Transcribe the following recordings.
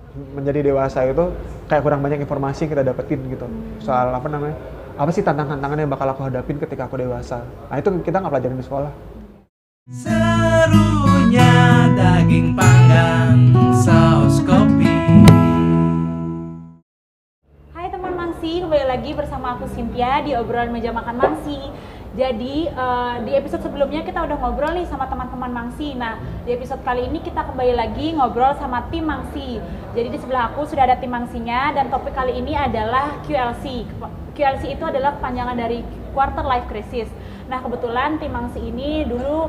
menjadi dewasa itu kayak kurang banyak informasi yang kita dapetin gitu soal apa sih tantangan-tantangan yang bakal aku hadapin ketika aku dewasa. Nah itu kita nggak pelajarin di sekolah. Serunya daging panggang saus kopi. Hai teman Mangsi, kembali lagi bersama aku Cynthia di obrolan meja makan Mangsi. Jadi di episode sebelumnya kita udah ngobrol nih sama teman-teman Mangsi. Nah di episode kali ini kita kembali lagi ngobrol sama tim Mangsi. Jadi di sebelah aku sudah ada tim Mangsinya dan topik kali ini adalah QLC. QLC itu adalah kepanjangan dari Quarter Life Crisis. Nah kebetulan tim Mangsi ini dulu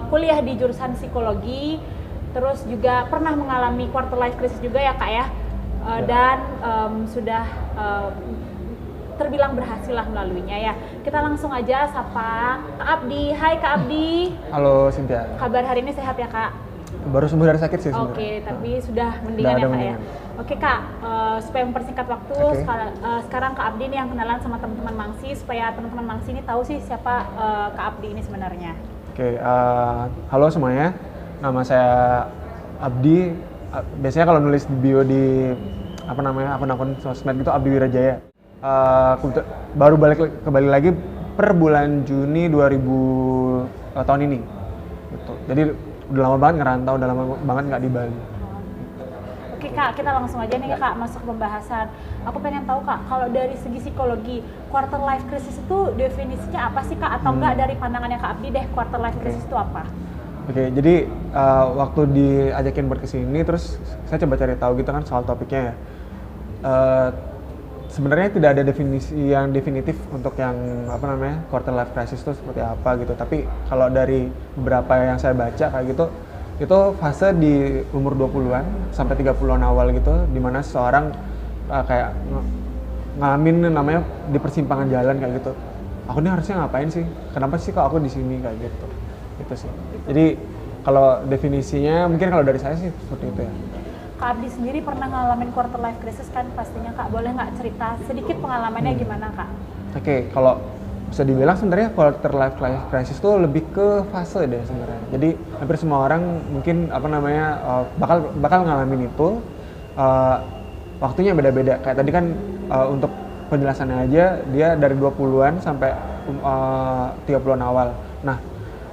kuliah di jurusan psikologi, terus juga pernah mengalami Quarter Life Crisis juga ya Kak ya. Dan sudah terbilang berhasil lah melaluinya ya. Kita langsung aja sapa Kak Abdi. Hai Kak Abdi. Halo Cynthia. Kabar hari ini sehat ya Kak? Baru sembuh dari sakit sih sebenarnya. Oke, tapi sudah mendingan ya Kak ya. Oke Kak, supaya mempersingkat waktu, sekarang Kak Abdi nih yang kenalan sama teman-teman Mangsi supaya teman-teman Mangsi ini tahu sih siapa Kak Abdi ini sebenarnya. Oke, halo semuanya. Nama saya Abdi. Biasanya kalau nulis di bio di akun-akun sosmed gitu Abdi Wirajaya. Baru kembali lagi per bulan Juni 2000 tahun ini. Gitu. Jadi udah lama banget ngerantau, udah lama banget nggak di Bali. Oke Kak, kita langsung aja nih Kak masuk ke pembahasan. Aku pengen tahu Kak, kalau dari segi psikologi, quarter life crisis itu definisinya apa sih Kak? Atau enggak dari pandangannya Kak Abdi deh, quarter life crisis itu apa? Oke, jadi waktu diajakin buat kesini, terus saya coba cari tahu gitu kan soal topiknya ya. Sebenarnya tidak ada definisi yang definitif untuk yang quarter life crisis itu seperti apa gitu. Tapi kalau dari beberapa yang saya baca kayak gitu, itu fase di umur 20-an sampai 30-an awal gitu, dimana seseorang kayak ngalamin namanya di persimpangan jalan kayak gitu. Aku ini harusnya ngapain sih? Kenapa sih kok aku di sini kayak gitu? Itu sih. Jadi kalau definisinya mungkin kalau dari saya sih seperti itu ya. Kak Abdi sendiri pernah ngalamin quarter life crisis kan pastinya Kak, boleh nggak cerita sedikit pengalamannya gimana Kak? Oke, kalau bisa dibilang sebenarnya quarter life crisis itu lebih ke fase deh sebenarnya. Jadi hampir semua orang mungkin bakal ngalamin itu. Waktunya beda-beda. Kayak tadi kan untuk penjelasannya aja dia dari 20-an sampai 30-an awal. Nah,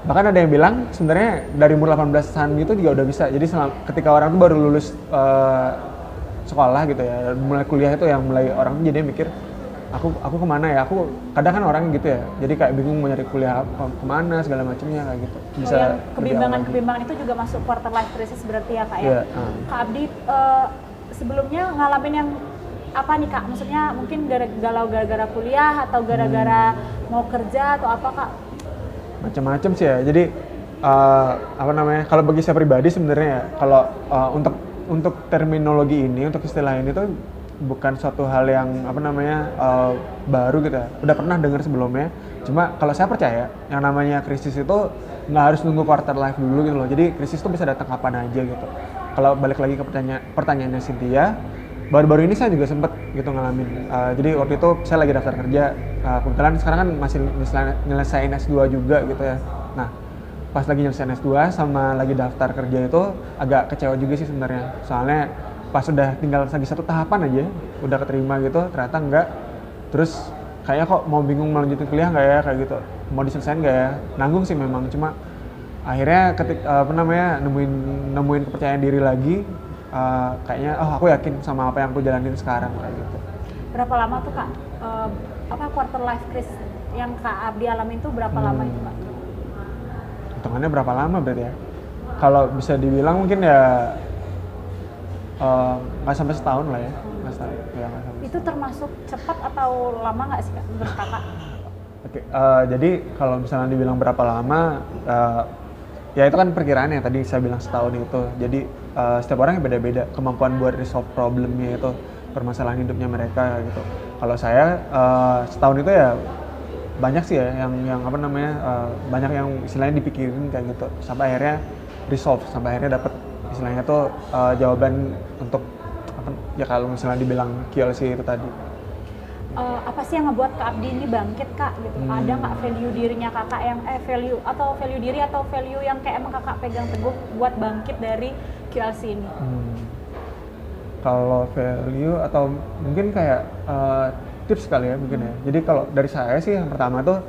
bahkan ada yang bilang sebenarnya dari umur 18-an gitu juga udah bisa. Jadi ketika orang tuh baru lulus sekolah gitu ya, mulai kuliah itu yang mulai orang tuh jadi mikir aku kemana ya? Aku kadang kan orang gitu ya. Jadi kayak bingung mau nyari kuliah kemana segala macamnya kayak gitu. Bisa yang kebimbangan itu juga masuk quarter life crisis berarti ya Kak ya? Yeah, Kak Abdi sebelumnya ngalamin yang apa nih Kak? Maksudnya mungkin galau gara-gara kuliah atau gara-gara mau kerja atau apa Kak? Macam-macam sih ya. Jadi kalau bagi saya pribadi sebenarnya ya, kalau untuk terminologi ini, untuk istilah ini tuh bukan suatu hal yang baru gitu ya. Udah pernah dengar sebelumnya. Cuma kalau saya percaya yang namanya krisis itu nggak harus nunggu quarter life dulu gitu loh. Jadi krisis tuh bisa datang kapan aja gitu. Kalau balik lagi ke pertanyaannya Cynthia, baru-baru ini saya juga sempet gitu ngalamin. Jadi waktu itu saya lagi daftar kerja. Kebetulan sekarang kan masih nyelesain S2 juga gitu ya. Nah, pas lagi nyelesain S2 sama lagi daftar kerja itu agak kecewa juga sih sebenarnya. Soalnya pas udah tinggal lagi satu tahapan aja, udah keterima gitu, ternyata enggak. Terus kayaknya kok mau bingung melanjutin kuliah nggak ya kayak gitu. Mau diselesain nggak ya? Nanggung sih memang, cuma akhirnya nemuin kepercayaan diri lagi. Kayaknya aku yakin sama apa yang aku jalanin sekarang kayak gitu. Berapa lama tuh Kak? Quarter life crisis yang Kak Abdi alami itu berapa lama itu Kak? Hitungannya berapa lama berarti ya? Kalau bisa dibilang mungkin ya nggak sampai setahun lah ya. Itu termasuk cepat atau lama nggak sih Kak menurut Kakak? Oke, jadi kalau misalnya dibilang berapa lama, ya itu kan perkiraan ya tadi saya bilang setahun itu. Jadi setiap orang yang beda-beda kemampuan buat resolve problemnya itu, permasalahan hidupnya mereka gitu. Kalau saya setahun itu ya banyak sih ya yang banyak yang istilahnya dipikirin kayak gitu sampai akhirnya resolve, sampai akhirnya dapat istilahnya tuh jawaban untuk ya kalau misalnya dibilang QLC itu tadi. Apa sih yang ngebuat Kak Abdi ini bangkit Kak gitu? Ada nggak value dirinya Kakak yang value diri atau value yang kayak emang Kakak pegang teguh buat bangkit dari QLC ini? Kalau value atau mungkin kayak tips kali ya mungkin ya. Jadi kalau dari saya sih yang pertama tuh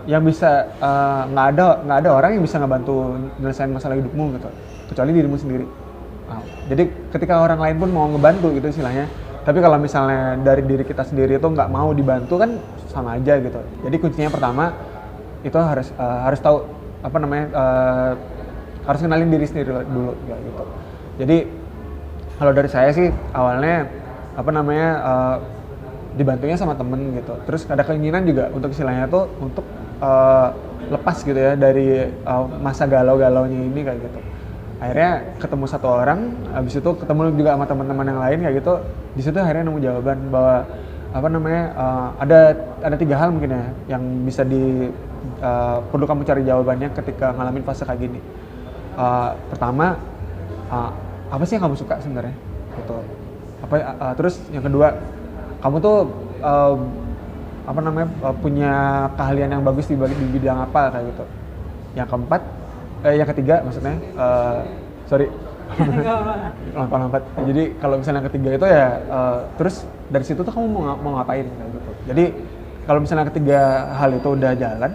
yang bisa nggak ada orang yang bisa ngebantu nyelesain masalah hidupmu gitu, kecuali dirimu sendiri. Jadi ketika orang lain pun mau ngebantu gitu istilahnya, tapi kalau misalnya dari diri kita sendiri itu nggak mau dibantu kan sama aja gitu. Jadi kuncinya pertama itu harus tahu apa namanya, harus kenalin diri sendiri dulu gitu. Jadi kalau dari saya sih awalnya apa namanya, dibantunya sama temen gitu. Terus ada keinginan juga untuk istilahnya tuh untuk lepas gitu ya dari masa galau-galaunya ini kayak gitu. Akhirnya ketemu satu orang, habis itu ketemu juga sama teman-teman yang lain kayak gitu. Di situ akhirnya nemu jawaban bahwa apa namanya, ada 3 hal mungkin ya yang bisa perlu kamu cari jawabannya ketika ngalamin fase kayak gini. Pertama, apa sih yang kamu suka sebenarnya gitu. Terus yang kedua, kamu tuh apa namanya, punya keahlian yang bagus di bidang apa kayak gitu. Yang keempat, yang ketiga maksudnya, sorry lompat. Jadi kalau misalnya yang ketiga itu ya, terus dari situ tuh kamu mau ngapain kayak gitu. Jadi kalau misalnya ketiga hal itu udah jalan,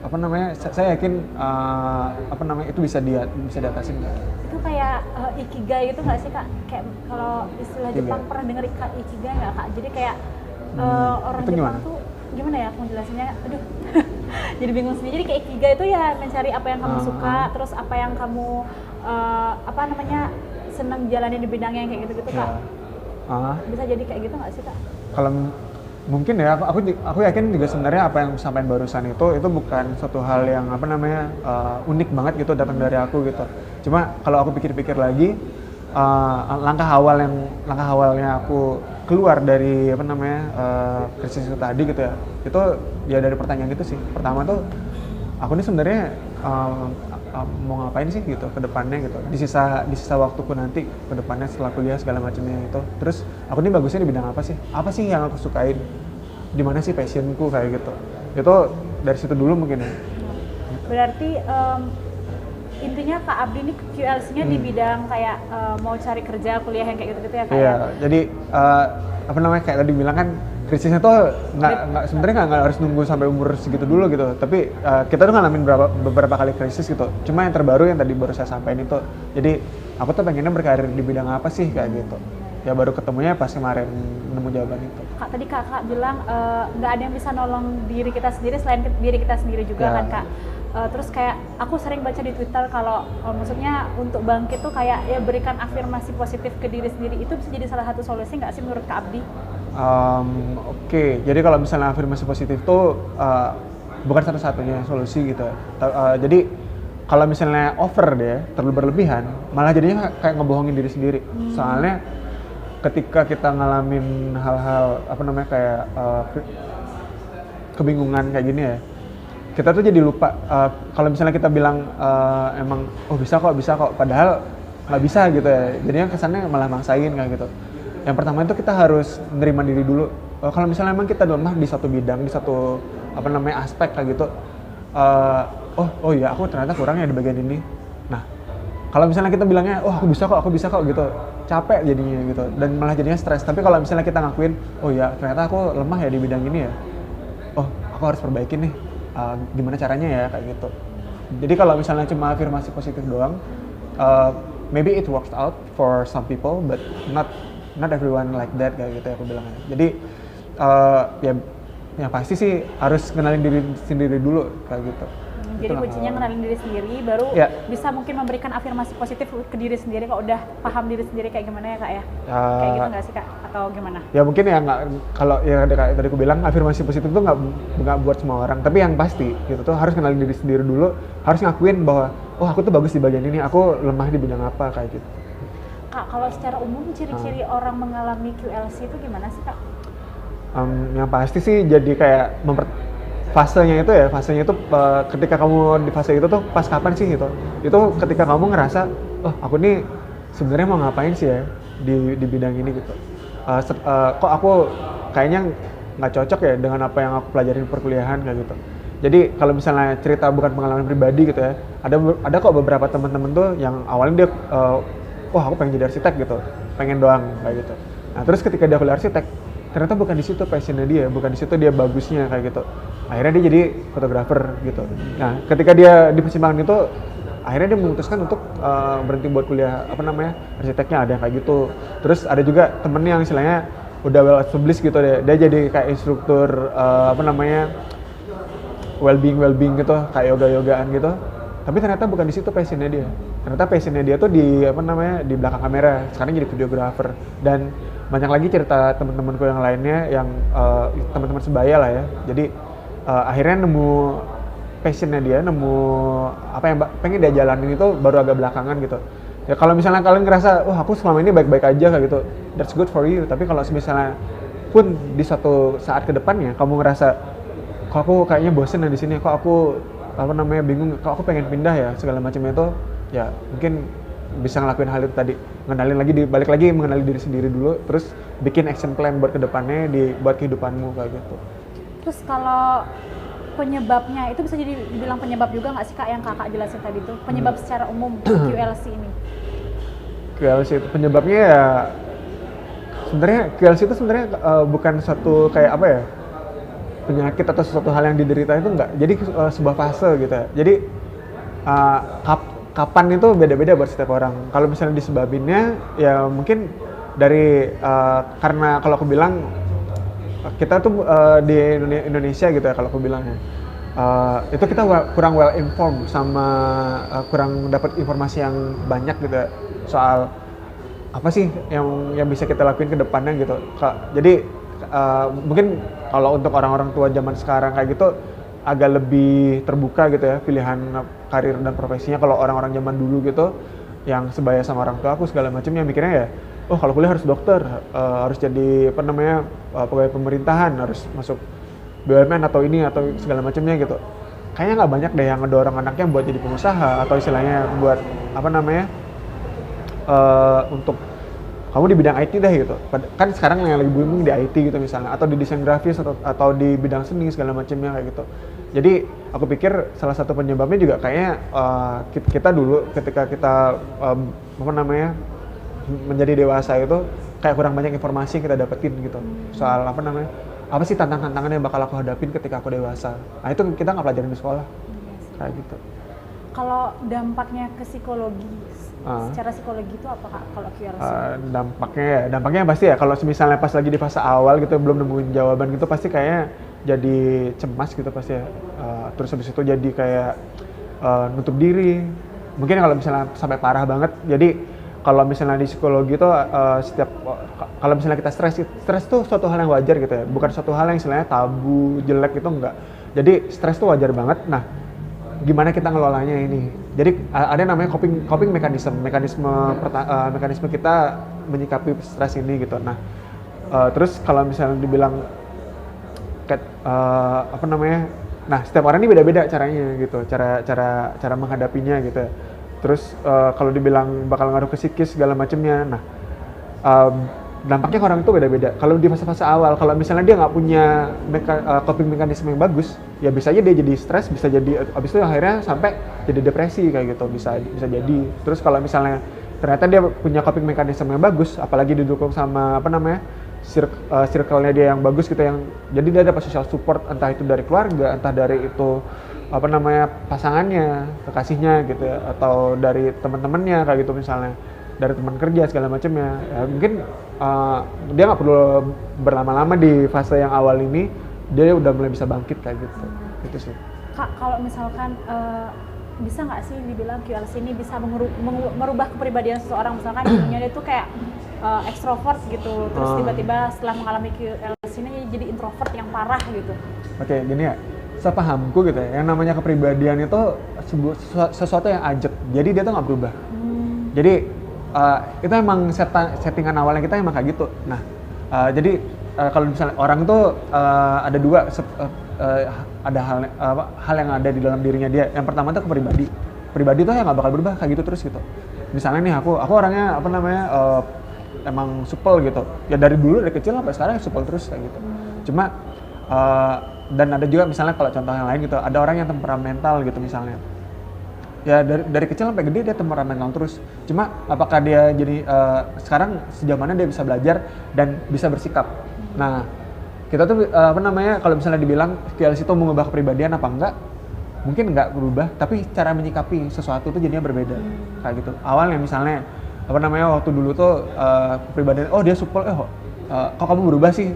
apa namanya, saya yakin apa namanya itu bisa diatasin. Itu kayak ikigai gitu nggak sih Kak? Kayak kalau istilah Jepang pernah denger ikigai nggak Kak? Jadi kayak orang Jepang gimana? tuh gimana ya aku jelasinnya? Aduh, jadi bingung sendiri. Jadi kayak ikigai itu ya mencari apa yang kamu suka, terus apa yang kamu apa namanya, senang jalanin di bidangnya kayak gitu-gitu Kak. Bisa jadi kayak gitu nggak sih Kak? Kalau mungkin ya, aku yakin juga sebenarnya apa yang sampaikan barusan itu bukan suatu hal yang apa namanya, unik banget gitu datang dari aku gitu. Cuma kalau aku pikir-pikir lagi, langkah awalnya aku keluar dari apa namanya, krisis itu tadi gitu ya, itu ya dari pertanyaan itu sih. Pertama tuh aku ini sebenarnya mau ngapain sih gitu ke depannya gitu, di sisa waktuku nanti ke depannya setelah kuliah segala macamnya itu. Terus aku ini bagusnya di bidang apa sih yang aku sukain, di mana sih passionku kayak gitu. Itu dari situ dulu mungkin ya. Berarti intinya Kak Abdi ini QLC-nya di bidang kayak mau cari kerja, kuliah yang kayak gitu-gitu ya Kak? Iya, jadi apa namanya, kayak tadi bilang kan krisisnya tuh sebenarnya nggak harus nunggu sampai umur segitu dulu gitu. Tapi kita tuh ngalamin beberapa kali krisis gitu. Cuma yang terbaru yang tadi baru saya sampaikan itu. Jadi aku tuh pengennya berkarir di bidang apa sih kayak gitu. Ya baru ketemunya pas kemarin nemu jawaban itu. Kak, tadi kakak bilang nggak ada yang bisa nolong diri kita sendiri selain diri kita sendiri juga kan Kak. Terus kayak aku sering baca di Twitter kalau maksudnya untuk bangkit tuh kayak ya berikan afirmasi positif ke diri sendiri, itu bisa jadi salah satu solusi nggak sih menurut Kak Abdi? Oke. Jadi kalau misalnya afirmasi positif tuh bukan satu-satunya solusi gitu. Jadi kalau misalnya terlalu berlebihan, malah jadinya kayak ngebohongin diri sendiri. Soalnya ketika kita ngalamin hal-hal apa namanya kayak kebingungan kayak gini ya, kita tuh jadi lupa kalau misalnya kita bilang emang bisa kok, padahal nggak bisa gitu ya. Jadinya kesannya malah maksain kayak gitu. Yang pertama itu kita harus menerima diri dulu. Kalau misalnya emang kita lemah di satu bidang, di satu apa namanya aspek kayak gitu, oh iya aku ternyata kurangnya di bagian ini. Nah, kalau misalnya kita bilangnya aku bisa kok gitu, capek jadinya gitu dan malah jadinya stres. Tapi kalau misalnya kita ngakuin, oh ya ternyata aku lemah ya di bidang ini ya, aku harus perbaikin nih, gimana caranya ya kayak gitu. Jadi kalau misalnya cuma afirmasi positif doang, maybe it works out for some people but not everyone like that kayak gitu ya aku bilangnya. Jadi ya yang pasti sih harus kenalin diri sendiri dulu kayak gitu. Jadi kuncinya kenalin diri sendiri, baru bisa mungkin memberikan afirmasi positif ke diri sendiri kalau udah paham diri sendiri kayak gimana ya Kak ya? Kayak gitu nggak sih Kak? Atau gimana? Ya mungkin ya nggak, kalau ya tadi aku bilang afirmasi positif tuh nggak buat semua orang, tapi yang pasti gitu tuh harus kenalin diri sendiri dulu, harus ngakuin bahwa aku tuh bagus di bagian ini, aku lemah di bidang apa kayak gitu. Kak, kalau secara umum ciri-ciri orang mengalami QLC itu gimana sih Kak? Yang pasti sih jadi kayak fasenya itu ketika kamu di fase itu tuh pas kapan sih gitu? Itu ketika kamu ngerasa, aku nih sebenarnya mau ngapain sih ya di bidang ini gitu. Kok aku kayaknya nggak cocok ya dengan apa yang aku pelajarin di perkuliahan kayak gitu. Jadi kalau misalnya cerita bukan pengalaman pribadi gitu ya, ada kok beberapa teman-teman tuh yang awalnya dia wah aku pengen jadi arsitek gitu, pengen doang kayak gitu. Nah terus ketika dia kuliah arsitek, ternyata bukan di situ passionnya dia, bukan di situ dia bagusnya kayak gitu. Akhirnya dia jadi fotografer gitu. Nah ketika dia di persimpangan itu, akhirnya dia memutuskan untuk berhenti buat kuliah arsiteknya, ada yang kayak gitu. Terus ada juga temennya yang istilahnya udah well established gitu, dia jadi kayak instruktur well-being gitu, kayak yoga-yogaan gitu. Tapi ternyata bukan di situ passionnya dia. Ternyata passionnya dia tuh di di belakang kamera. Sekarang jadi videographer. Dan banyak lagi cerita teman-temanku yang lainnya yang teman-teman sebaya lah ya. Jadi akhirnya nemu passionnya dia, nemu apa yang pengen dia jalanin itu baru agak belakangan gitu. Ya kalau misalnya kalian ngerasa, wah aku selama ini baik-baik aja kayak gitu, that's good for you. Tapi kalau misalnya pun di suatu saat ke depannya kamu ngerasa, kok aku kayaknya bosen di sini, kok aku bingung, kok aku pengen pindah ya segala macam itu, ya mungkin bisa ngelakuin hal itu tadi, balik lagi mengenali diri sendiri dulu, terus bikin action plan buat kedepannya buat kehidupanmu kayak gitu. Terus kalau penyebabnya itu bisa jadi dibilang penyebab juga nggak sih Kak yang Kakak jelasin tadi tuh, penyebab secara umum QLC ini? QLC itu penyebabnya ya sebenarnya QLC itu bukan suatu kayak penyakit atau sesuatu hal yang diderita, itu enggak. Jadi sebuah fase gitu ya. Jadi kapan itu beda-beda buat setiap orang. Kalau misalnya disebabinnya ya mungkin dari karena kalau aku bilang kita tuh di Indonesia gitu ya, kalau aku bilangnya itu kita kurang well informed sama kurang dapat informasi yang banyak gitu ya, soal apa sih yang bisa kita lakuin ke depannya gitu. Jadi mungkin kalau untuk orang-orang tua zaman sekarang kayak gitu agak lebih terbuka gitu ya pilihan karir dan profesinya. Kalau orang-orang zaman dulu gitu yang sebaya sama orang tua aku segala macamnya mikirnya ya, oh kalau kuliah harus dokter, harus jadi pegawai pemerintahan, harus masuk BUMN atau ini atau segala macamnya gitu. Kayaknya nggak banyak deh yang ngedorong anaknya buat jadi pengusaha atau istilahnya buat untuk kamu di bidang IT deh gitu. Kan sekarang yang lagi booming di IT gitu misalnya, atau di desain grafis atau di bidang seni segala macamnya kayak gitu. Jadi aku pikir salah satu penyebabnya juga kayaknya kita dulu ketika kita menjadi dewasa itu kayak kurang banyak informasi yang kita dapetin gitu soal apa sih tantangan-tantangan yang bakal aku hadapin ketika aku dewasa. Nah itu kita nggak pelajarin di sekolah kayak gitu. Kalau dampaknya ke psikologi, secara psikologi itu apa Kak kalau QLC? Dampaknya pasti ya kalau misalnya pas lagi di fase awal gitu belum nemuin jawaban gitu pasti kayaknya jadi cemas gitu pasti ya. Terus habis itu jadi kayak nutup diri. Mungkin kalau misalnya sampai parah banget. Jadi kalau misalnya di psikologi itu kalau misalnya kita stres tuh suatu hal yang wajar gitu ya. Bukan suatu hal yang istilahnya tabu, jelek itu enggak. Jadi stres tuh wajar banget. Nah, gimana kita ngelolanya ini? Jadi ada namanya coping mekanisme kita menyikapi stres ini gitu. Nah, terus kalau misalnya dibilang nah setiap orang ini beda-beda caranya gitu, cara menghadapinya gitu. Terus kalau dibilang bakal ngaruh ke psikis segala macamnya, nah dampaknya ke orang itu beda-beda. Kalau di fase-fase awal, kalau misalnya dia nggak punya coping mekanisme yang bagus, ya bisa aja dia jadi stres, bisa jadi abis itu akhirnya sampai jadi depresi kayak gitu, bisa jadi. Terus kalau misalnya ternyata dia punya coping mekanisme yang bagus, apalagi didukung sama circle-nya dia yang bagus gitu, yang jadi dia dapat social support, entah itu dari keluarga, entah dari itu pasangannya, kekasihnya gitu ya, atau dari teman-temannya kayak gitu misalnya, dari teman kerja segala macamnya. Ya, mungkin dia nggak perlu berlama-lama di fase yang awal ini, dia udah mulai bisa bangkit kayak gitu. Itu sih. Kak, kalau misalkan bisa nggak sih dibilang QLC ini bisa merubah kepribadian seseorang, misalkan dulunya dia tuh kayak ekstrovert gitu, terus tiba-tiba setelah mengalami QLC ini jadi introvert yang parah gitu. Oke, gini ya, sepahamku gitu ya, yang namanya kepribadian itu sesuatu yang ajak, jadi dia tuh nggak berubah. Jadi itu emang settingan awalnya kita emang kayak gitu. Nah, jadi kalau misalnya orang tuh ada dua ada hal yang ada di dalam dirinya dia. Yang pertama tuh pribadi tuh yang nggak bakal berubah kayak gitu terus gitu. Misalnya nih aku orangnya emang supel gitu ya, dari dulu dari kecil sampai sekarang supel terus kayak gitu. Cuma dan ada juga misalnya kalau contoh yang lain gitu, ada orang yang temperamental gitu misalnya. ya dari kecil sampai gede dia temperamental terus. Cuma apakah dia jadi sekarang sejauh mana dia bisa belajar dan bisa bersikap. Nah, kita tuh apa namanya, kalau misalnya dibilang QLC itu mengubah kepribadian apa enggak? Mungkin enggak berubah, tapi cara menyikapi sesuatu tuh jadinya berbeda. Kayak gitu. Awalnya misalnya apa namanya, waktu dulu tuh kepribadian, oh dia supel, kok kamu berubah sih?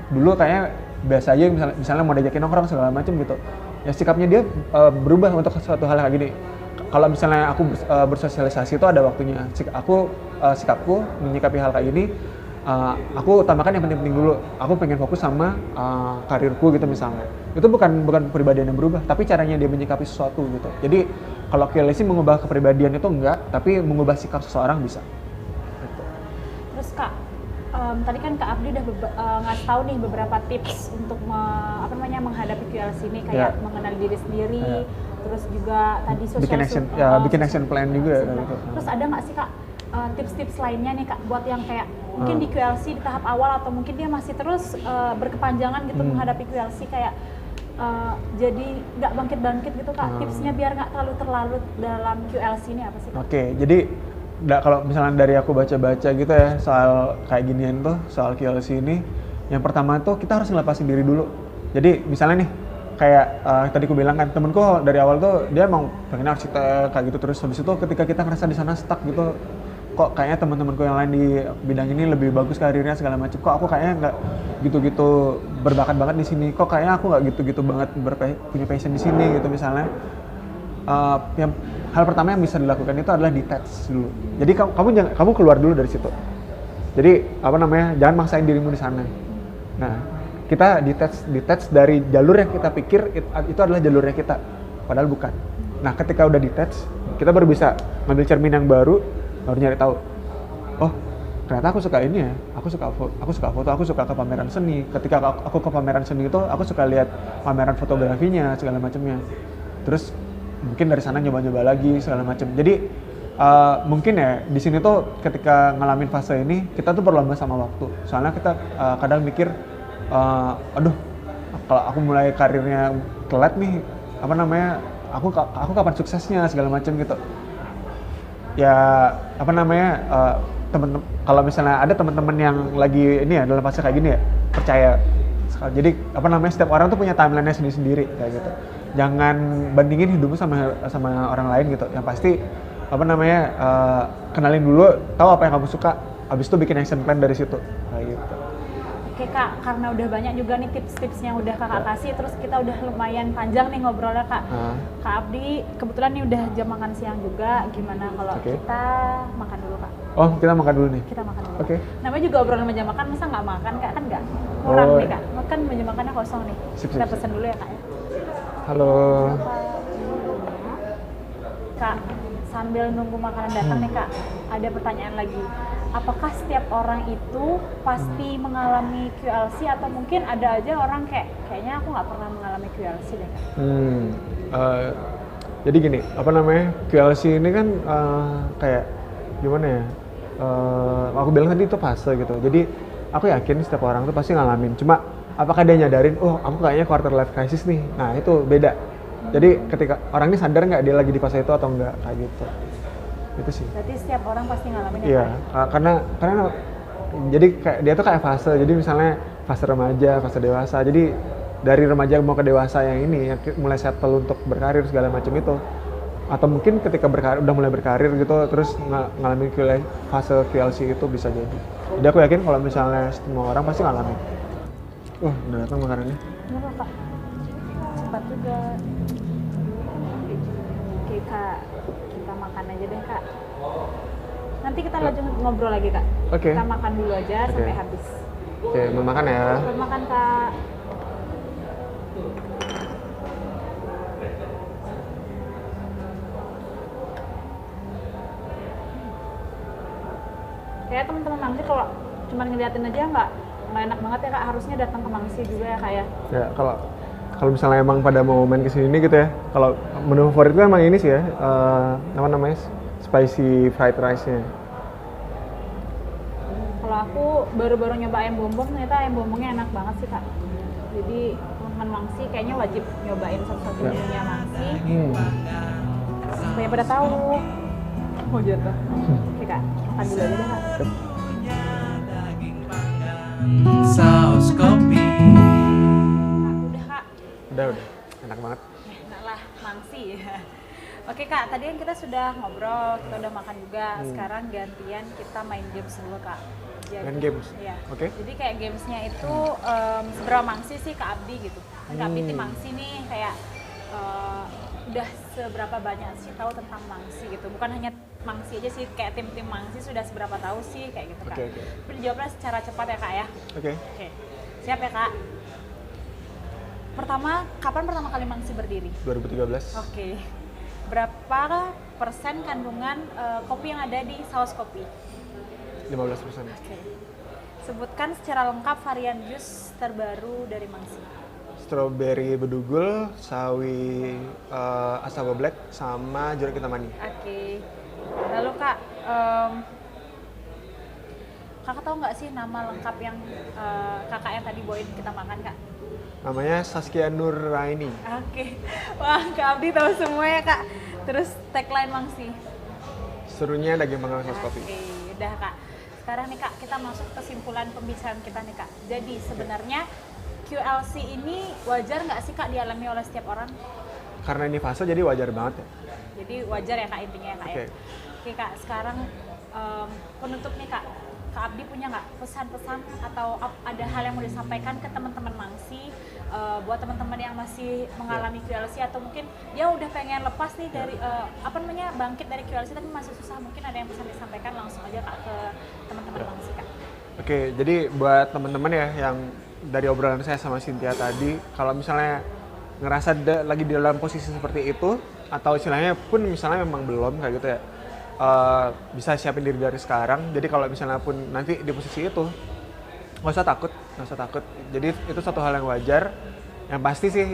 Dulu kayaknya biasa aja, misalnya mau diajakin nongkrong segala macam gitu. Ya sikapnya dia berubah untuk suatu hal kayak gini. Kalau misalnya aku bersosialisasi itu ada waktunya. Sikapku menyikapi hal kayak gini, aku tambahkan yang penting-penting dulu. Aku pengen fokus sama karirku gitu misalnya. Itu bukan kepribadian yang berubah, tapi caranya dia menyikapi sesuatu gitu. Jadi kalau QLC mengubah kepribadian itu enggak, tapi mengubah sikap seseorang bisa. Gitu. Terus Kak, tadi kan Kak Abdi udah ngasih tahu nih beberapa tips untuk menghadapi QLC ini, kayak mengenali diri sendiri, terus juga tadi bikin action plan juga gitu. Terus ada nggak sih Kak tips-tips lainnya nih Kak buat yang kayak mungkin di QLC di tahap awal atau mungkin dia masih terus berkepanjangan gitu menghadapi QLC, kayak jadi nggak bangkit-bangkit gitu Kak, tipsnya biar nggak terlalu terlarut dalam QLC ini apa sih Kak? Oke, jadi kalau misalnya dari aku baca-baca gitu ya soal kayak ginian tuh, soal QLC ini, yang pertama tuh kita harus ngelepasin diri dulu. Jadi misalnya nih, kayak tadi aku bilang kan, temenku dari awal tuh dia emang pengen arsitek kayak gitu, terus habis itu ketika kita ngerasa di sana stuck gitu, kok kayaknya teman-temanku yang lain di bidang ini lebih bagus karirnya segala macam, kok aku kayaknya nggak gitu-gitu berbakat banget di sini, kok kayaknya aku nggak gitu-gitu banget punya passion di sini gitu misalnya. Yang hal pertama yang bisa dilakukan itu adalah detach dulu. Jadi kamu keluar dulu dari situ. Jadi apa namanya, jangan maksain dirimu di sana. Nah, kita detach dari jalur yang kita pikir itu adalah jalurnya kita, padahal bukan. Nah, ketika udah detach, kita baru bisa ngambil cermin yang baru nyari tahu, oh ternyata aku suka ini ya, aku suka foto, aku suka ke pameran seni. Ketika aku ke pameran seni itu, aku suka lihat pameran fotografinya segala macamnya. Terus mungkin dari sana nyoba-nyoba lagi segala macam. Jadi mungkin ya di sini tuh ketika ngalamin fase ini kita tuh berlomba sama waktu. Soalnya kita kadang mikir, aduh kalau aku mulai karirnya telat nih, apa namanya, aku kapan suksesnya segala macam gitu. Ya apa namanya, temen-temen, kalau misalnya ada teman-teman yang lagi ini ya dalam fase kayak gini ya, percaya. Jadi apa namanya, setiap orang tuh punya timeline-nya sendiri-sendiri kayak gitu. Jangan bandingin hidupmu sama orang lain gitu. Yang pasti apa namanya, kenalin dulu, tahu apa yang kamu suka, habis itu bikin action plan dari situ kayak gitu. Oke Kak, karena udah banyak juga nih tips-tipsnya udah Kakak kasih, terus kita udah lumayan panjang nih ngobrolnya Kak. Kak Abdi, kebetulan nih udah jam makan siang juga, gimana kalau kita makan dulu Kak? Oh, kita makan dulu nih? Kita makan dulu. Oke. Namanya juga obrolan meja makan, masa nggak makan Kak? Kan nggak? Kurang nih Kak, makan meja makannya kosong nih. Kita pesen dulu ya Kak ya. Halo. Kak, sambil nunggu makanan datang nih Kak, ada pertanyaan lagi. Apakah setiap orang itu pasti mengalami QLC atau mungkin ada aja orang kayaknya aku nggak pernah mengalami QLC deh Kak? Jadi gini, apa namanya, QLC ini kan kayak gimana ya? Aku bilang tadi itu fase gitu. Jadi aku yakin setiap orang tuh pasti ngalamin. Cuma apakah dia nyadarin, oh aku kayaknya quarter life crisis nih? Nah itu beda. Jadi ketika orang ini sadar nggak dia lagi di fase itu atau enggak, kayak gitu. Itu sih. Berarti setiap orang pasti ngalamin ya? Iya, karena jadi kayak dia tuh kayak fase. Jadi misalnya fase remaja, fase dewasa. Jadi dari remaja mau ke dewasa yang ini, yang mulai settle untuk berkarir segala macam itu. Atau mungkin ketika udah mulai berkarir gitu, terus ngalamin fase QLC itu bisa jadi. Jadi aku yakin kalau misalnya semua orang pasti ngalamin. Udah datang makanannya. Iya Kak, cepat juga. Oke Kak, kita makan aja deh Kak. Nanti kita lanjut ngobrol lagi Kak. Oke. Kita makan dulu aja sampai habis. Oke, mau makan ya? Mau makan Kak. Kayak teman-teman Mangsi kalau cuma ngeliatin aja nggak enak banget ya Kak, harusnya datang ke Mangsi juga ya Kak ya. Ya kalau misalnya emang pada mau main kesini gitu ya, kalau menu favorit gue emang ini sih ya, apa namanya, spicy fried rice-nya. Kalau aku baru-baru nyoba ayam bombong, ternyata ayam bombongnya enak banget sih Kak. Jadi teman-teman Mangsi kayaknya wajib nyobain satu-satu menunya Mangsi. supaya pada tahu. Mau jatuh. Oke kak, makan dulu aja deh kak. Daging panggang saus kopi. Udah kak. Udah, enak banget. Enak lah, mangsi ya. Oke kak, tadi kan kita sudah ngobrol, kita udah makan juga. Sekarang gantian kita main games dulu kak. Main games? Iya. Oke. Jadi kayak gamesnya itu seberapa mangsi sih Kak Abdi gitu. Kan Kak Abdi tim mangsi nih kayak udah seberapa banyak sih tahu tentang mangsi gitu. Bukan hanya mangsi aja sih, kayak tim-tim mangsi sudah seberapa tahu sih kayak gitu Kak. Oke. Tapi dijawabnya secara cepat ya Kak ya. Oke. Oke. Siap ya Kak? Kapan pertama kali mangsi berdiri? 2013. Oke. Berapa persen kandungan kopi yang ada di saus kopi? 15%. Oke. Sebutkan secara lengkap varian jus terbaru dari mangsi. Strawberry bedugul, sawi asaba black, sama jeruk hitamani. Oke. Lalu Kak, Kakak tahu nggak sih nama lengkap yang kakak yang tadi bawain kita makan Kak? Namanya Saskia Nur Raini. Oke. Wah, Kak Abdi tahu semua ya Kak. Terus tagline mangsi. Serunya daging panggang saus kopi. Oke, udah Kak. Sekarang nih Kak, kita masuk kesimpulan pembicaraan kita nih Kak. Jadi sebenarnya QLC ini wajar nggak sih Kak dialami oleh setiap orang? Karena ini fase jadi wajar banget ya. Jadi wajar ya Kak intinya ya Kak ya. Oke. Oke Kak, sekarang penutup nih Kak. Kak Abdi punya nggak pesan-pesan atau ada hal yang mau disampaikan ke teman-teman mangsi buat teman-teman yang masih mengalami QLC atau mungkin dia udah pengen lepas nih dari bangkit dari QLC tapi masih susah, mungkin ada yang pesan disampaikan langsung aja Kak ke teman-teman mangsi Kak. Oke, jadi buat teman-teman ya yang dari obrolan saya sama Cynthia tadi, kalau misalnya ngerasa lagi di dalam posisi seperti itu atau istilahnya pun misalnya memang belum kayak gitu ya, bisa siapin diri dari sekarang. Jadi kalau misalnya pun nanti di posisi itu, nggak usah takut. Jadi itu satu hal yang wajar. Yang pasti sih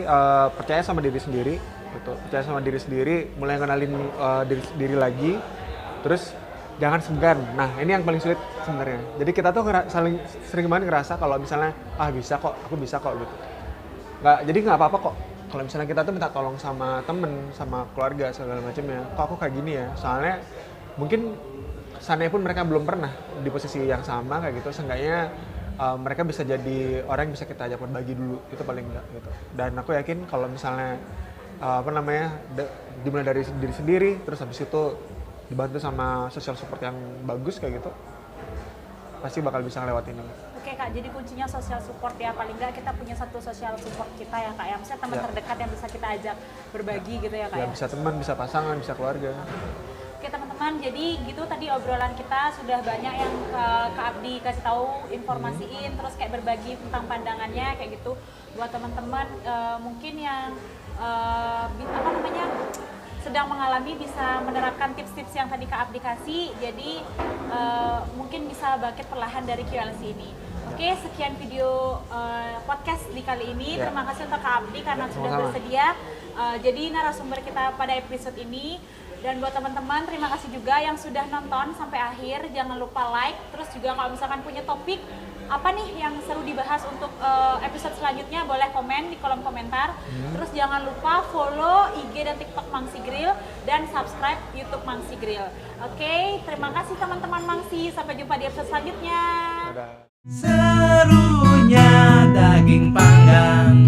percaya sama diri sendiri, gitu. Percaya sama diri sendiri, mulai kenalin diri lagi, terus jangan segan. Nah ini yang paling sulit sebenarnya. Jadi kita tuh sering banget ngerasa kalau misalnya bisa kok, aku bisa kok gitu. Jadi nggak apa-apa kok. Kalau misalnya kita tuh minta tolong sama temen, sama keluarga segala macamnya, kok aku kayak gini ya. Soalnya mungkin sana pun mereka belum pernah di posisi yang sama kayak gitu. Seenggaknya mereka bisa jadi orang yang bisa kita ajak berbagi dulu, itu paling enggak gitu. Dan aku yakin kalau misalnya dimulai dari diri sendiri, terus habis itu dibantu sama social support yang bagus kayak gitu, pasti bakal bisa ngelewatin ini. Oke Kak, jadi kuncinya social support ya, paling nggak kita punya satu social support kita ya Kak ya, misalnya teman terdekat yang bisa kita ajak berbagi gitu ya Kak ya. Bisa teman, bisa pasangan, bisa keluarga. Oke teman-teman, jadi gitu tadi obrolan kita, sudah banyak yang Kak Abdi kasih tahu, informasiin, terus kayak berbagi tentang pandangannya kayak gitu buat teman-teman mungkin yang sedang mengalami bisa menerapkan tips-tips yang tadi Kak Abdi kasih, jadi mungkin bisa bangkit perlahan dari QLC ini. Oke, sekian video podcast di kali ini. Terima kasih untuk Kak Abdi karena sudah bersedia jadi narasumber kita pada episode ini. Dan buat teman-teman, terima kasih juga yang sudah nonton sampai akhir. Jangan lupa like, terus juga kalau misalkan punya topik apa nih yang seru dibahas untuk episode selanjutnya, boleh komen di kolom komentar. Terus jangan lupa follow IG dan TikTok Mangsi Grill dan subscribe YouTube Mangsi Grill. Oke, terima kasih teman-teman Mangsi. Sampai jumpa di episode selanjutnya. Dadah. Serunya daging panggang